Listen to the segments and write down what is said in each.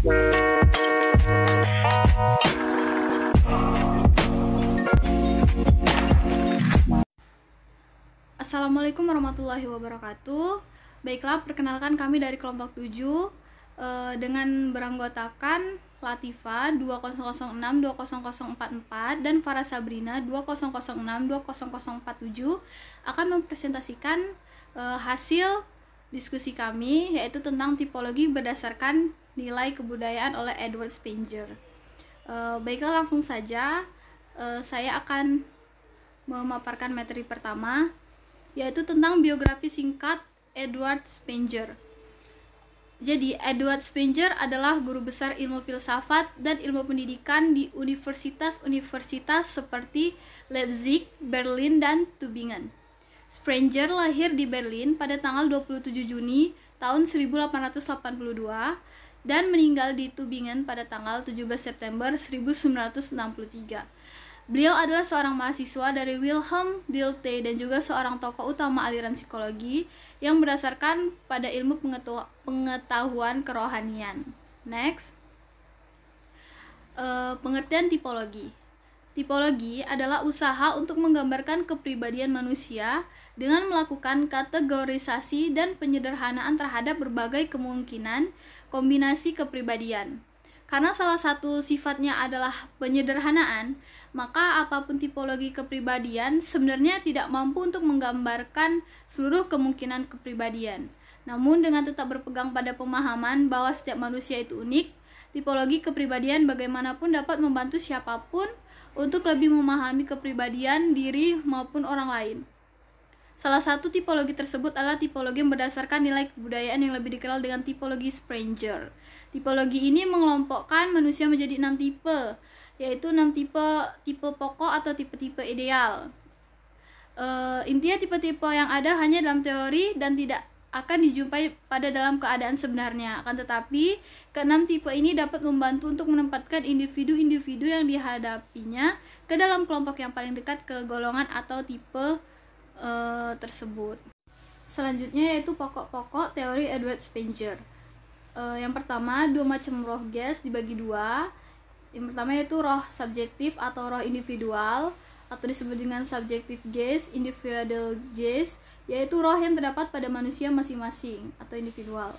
Assalamualaikum warahmatullahi wabarakatuh. Baiklah, perkenalkan kami dari kelompok 7 dengan beranggotakan Latifa 2006 20044 dan Farah Sabrina 2006 20047 akan mempresentasikan hasil diskusi kami, yaitu tentang tipologi berdasarkan nilai kebudayaan oleh Edward Spenger. Baiklah, langsung saja saya akan memaparkan materi pertama, yaitu tentang biografi singkat Edward Spenger. Jadi, Edward Spenger adalah guru besar ilmu filsafat dan ilmu pendidikan di universitas-universitas seperti Leipzig, Berlin, dan Tübingen. Spenger lahir di Berlin pada tanggal 27 Juni tahun 1882 dan meninggal di Tübingen pada tanggal 17 September 1963. Beliau adalah seorang mahasiswa dari Wilhelm Dilthey dan juga seorang tokoh utama aliran psikologi yang berdasarkan pada ilmu pengetahuan kerohanian. Next, pengertian tipologi. Tipologi adalah usaha untuk menggambarkan kepribadian manusia dengan melakukan kategorisasi dan penyederhanaan terhadap berbagai kemungkinan kombinasi kepribadian. Karena salah satu sifatnya adalah penyederhanaan, maka apapun tipologi kepribadian sebenarnya tidak mampu untuk menggambarkan seluruh kemungkinan kepribadian. Namun dengan tetap berpegang pada pemahaman bahwa setiap manusia itu unik, tipologi kepribadian bagaimanapun dapat membantu siapapun untuk lebih memahami kepribadian diri maupun orang lain. Salah satu tipologi tersebut adalah tipologi yang berdasarkan nilai kebudayaan yang lebih dikenal dengan tipologi Spenger. Tipologi ini mengelompokkan manusia menjadi 6 tipe, yaitu 6 tipe pokok atau tipe-tipe ideal. Intinya tipe-tipe yang ada hanya dalam teori dan tidak akan dijumpai pada dalam keadaan sebenarnya. Akan tetapi, ke-6 tipe ini dapat membantu untuk menempatkan individu-individu yang dihadapinya ke dalam kelompok yang paling dekat ke golongan atau tipe tersebut. Selanjutnya yaitu pokok-pokok teori Edward Spenger. Yang pertama, dua macam roh gas dibagi dua. Yang pertama yaitu roh subjektif atau roh individual, atau disebut dengan subjective gaze, individual gaze, yaitu roh yang terdapat pada manusia masing-masing atau individual.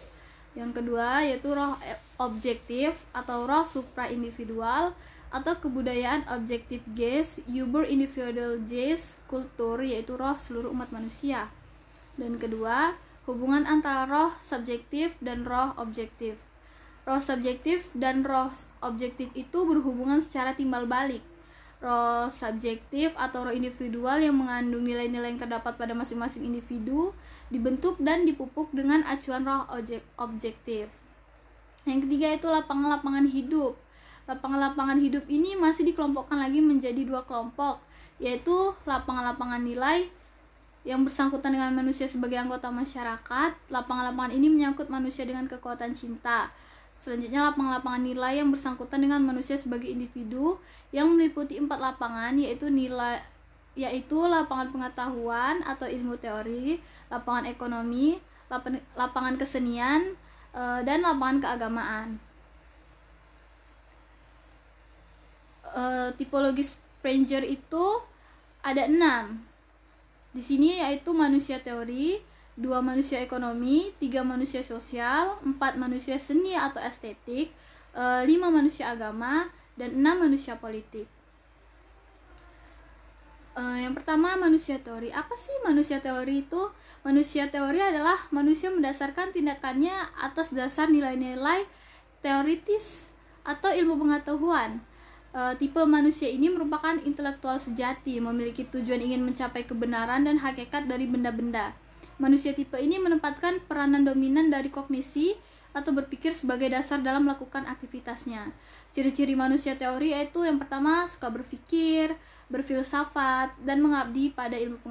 Yang kedua yaitu roh objektif atau roh supra-individual atau kebudayaan objektif gaze, über individual gaze, kultur, yaitu roh seluruh umat manusia. Dan kedua, hubungan antara roh subjektif dan roh objektif. Roh subjektif dan roh objektif itu berhubungan secara timbal balik. Roh subjektif atau roh individual yang mengandung nilai-nilai yang terdapat pada masing-masing individu dibentuk dan dipupuk dengan acuan roh objektif. Yang ketiga itu lapangan-lapangan hidup. Lapangan-lapangan hidup ini masih dikelompokkan lagi menjadi dua kelompok, yaitu lapangan-lapangan nilai yang bersangkutan dengan manusia sebagai anggota masyarakat. Lapangan-lapangan ini menyangkut manusia dengan kekuatan cinta. Selanjutnya lapangan-lapangan nilai yang bersangkutan dengan manusia sebagai individu yang meliputi 4 lapangan, yaitu lapangan pengetahuan atau ilmu teori, lapangan ekonomi, lapangan kesenian, dan lapangan keagamaan. Tipologi Spenger itu ada 6. Di sini yaitu manusia teori, 2 manusia ekonomi, 3 manusia sosial, 4 manusia seni atau estetik, 5 manusia agama, dan 6 manusia politik. Yang pertama, manusia teori. Apa sih manusia teori itu? Manusia teori adalah manusia mendasarkan tindakannya atas dasar nilai-nilai teoritis atau ilmu pengetahuan. Tipe manusia ini merupakan intelektual sejati, memiliki tujuan ingin mencapai kebenaran dan hakikat dari benda-benda. Manusia tipe ini menempatkan peranan dominan dari kognisi atau berpikir sebagai dasar dalam melakukan aktivitasnya. Ciri-ciri manusia teori yaitu yang pertama, suka berpikir, berfilsafat, dan mengabdi pada ilmu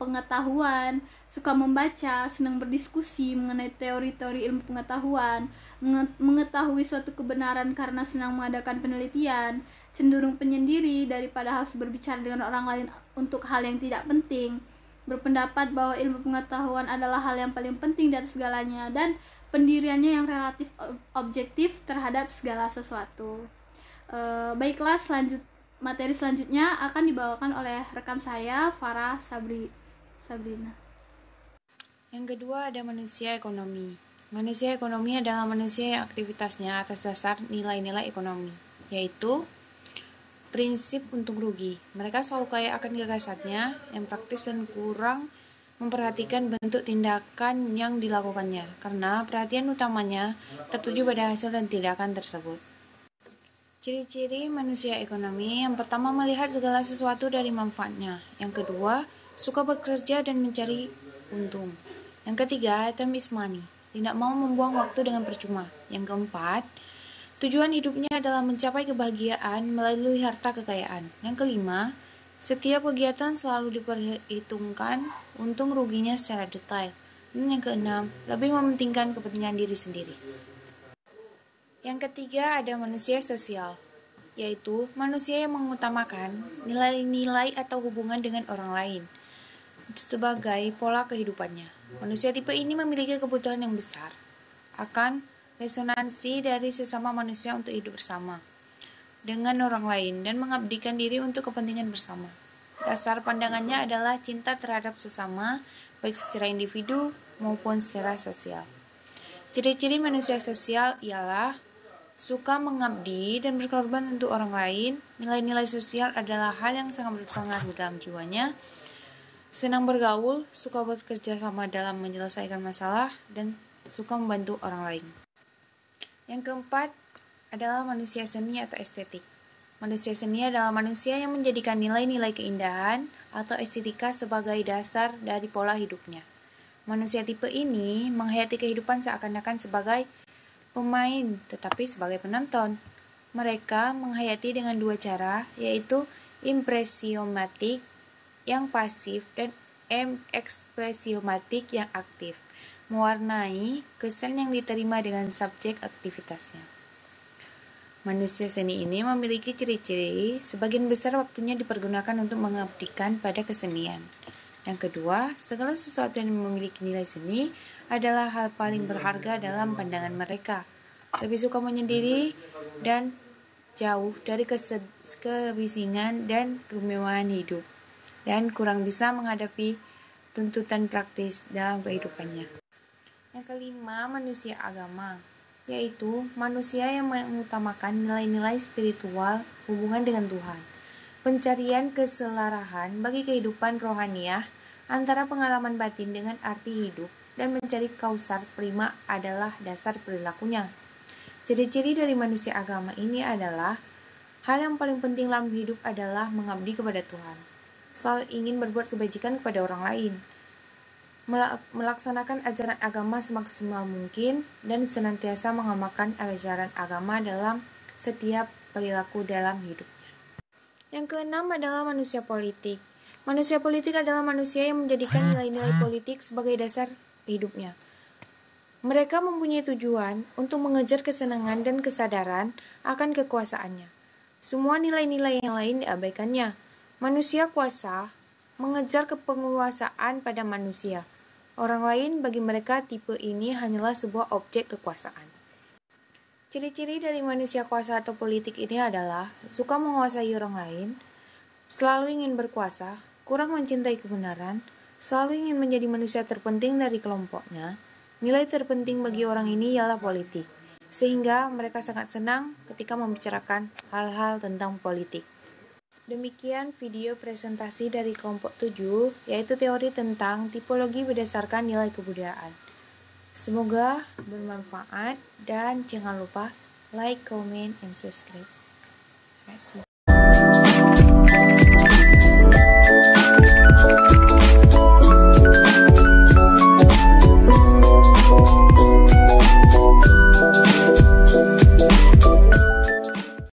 pengetahuan, suka membaca, senang berdiskusi mengenai teori-teori ilmu pengetahuan, mengetahui suatu kebenaran karena senang mengadakan penelitian, cenderung penyendiri daripada harus berbicara dengan orang lain untuk hal yang tidak penting, berpendapat bahwa ilmu pengetahuan adalah hal yang paling penting di atas segalanya, dan pendiriannya yang relatif objektif terhadap segala sesuatu. Baiklah, materi selanjutnya akan dibawakan oleh rekan saya, Farah Sabrina. Yang kedua ada manusia ekonomi. Manusia ekonomi adalah manusia yang aktivitasnya atas dasar nilai-nilai ekonomi, yaitu prinsip untung rugi. Mereka selalu kaya akan gagasannya yang praktis dan kurang memperhatikan bentuk tindakan yang dilakukannya, karena perhatian utamanya tertuju pada hasil dan tindakan tersebut. Ciri-ciri manusia ekonomi: yang pertama, melihat segala sesuatu dari manfaatnya. Yang kedua, suka bekerja dan mencari untung. Yang ketiga, time is money, tidak mau membuang waktu dengan percuma. Yang keempat, tujuan hidupnya adalah mencapai kebahagiaan melalui harta kekayaan. Yang kelima, setiap kegiatan selalu diperhitungkan untung ruginya secara detail. Dan yang keenam, lebih mementingkan kepentingan diri sendiri. Yang ketiga ada manusia sosial, yaitu manusia yang mengutamakan nilai-nilai atau hubungan dengan orang lain sebagai pola kehidupannya. Manusia tipe ini memiliki kebutuhan yang besar akan resonansi dari sesama manusia untuk hidup bersama dengan orang lain dan mengabdikan diri untuk kepentingan bersama. Dasar pandangannya adalah cinta terhadap sesama, baik secara individu maupun secara sosial. Ciri-ciri manusia sosial ialah suka mengabdi dan berkorban untuk orang lain. Nilai-nilai sosial adalah hal yang sangat berpengaruh dalam jiwanya. Senang bergaul, suka bekerja sama dalam menyelesaikan masalah, dan suka membantu orang lain. Yang keempat adalah manusia seni atau estetik. Manusia seni adalah manusia yang menjadikan nilai-nilai keindahan atau estetika sebagai dasar dari pola hidupnya. Manusia tipe ini menghayati kehidupan seakan-akan sebagai pemain, tetapi sebagai penonton. Mereka menghayati dengan dua cara, yaitu impresiomatik yang pasif dan ekspresiomatik yang aktif, mewarnai kesan yang diterima dengan subjek aktivitasnya. Manusia seni ini memiliki ciri-ciri sebagian besar waktunya dipergunakan untuk mengabdikan pada kesenian. Yang kedua, segala sesuatu yang memiliki nilai seni adalah hal paling berharga dalam pandangan mereka. Lebih suka menyendiri dan jauh dari kebisingan dan kemewahan hidup, dan kurang bisa menghadapi tuntutan praktis dalam kehidupannya. Yang kelima, manusia agama, yaitu manusia yang mengutamakan nilai-nilai spiritual, hubungan dengan Tuhan, pencarian keselarahan bagi kehidupan rohaniah antara pengalaman batin dengan arti hidup, dan mencari kausar prima adalah dasar perilakunya. Ciri-ciri dari manusia agama ini adalah hal yang paling penting dalam hidup adalah mengabdi kepada Tuhan, selalu ingin berbuat kebajikan kepada orang lain, melaksanakan ajaran agama semaksimal mungkin, dan senantiasa mengamalkan ajaran agama dalam setiap perilaku dalam hidupnya. Yang keenam adalah manusia politik. Manusia politik adalah manusia yang menjadikan nilai-nilai politik sebagai dasar hidupnya. Mereka mempunyai tujuan untuk mengejar kesenangan dan kesadaran akan kekuasaannya. Semua nilai-nilai yang lain diabaikannya. Manusia kuasa mengejar kepenguasaan pada manusia. Orang lain bagi mereka tipe ini hanyalah sebuah objek kekuasaan. Ciri-ciri dari manusia kuasa atau politik ini adalah suka menguasai orang lain, selalu ingin berkuasa, kurang mencintai kebenaran, selalu ingin menjadi manusia terpenting dari kelompoknya. Nilai terpenting bagi orang ini ialah politik, sehingga mereka sangat senang ketika membicarakan hal-hal tentang politik. Demikian video presentasi dari kelompok 7, yaitu teori tentang tipologi berdasarkan nilai kebudayaan. Semoga bermanfaat dan jangan lupa like, comment, and subscribe. Terima kasih.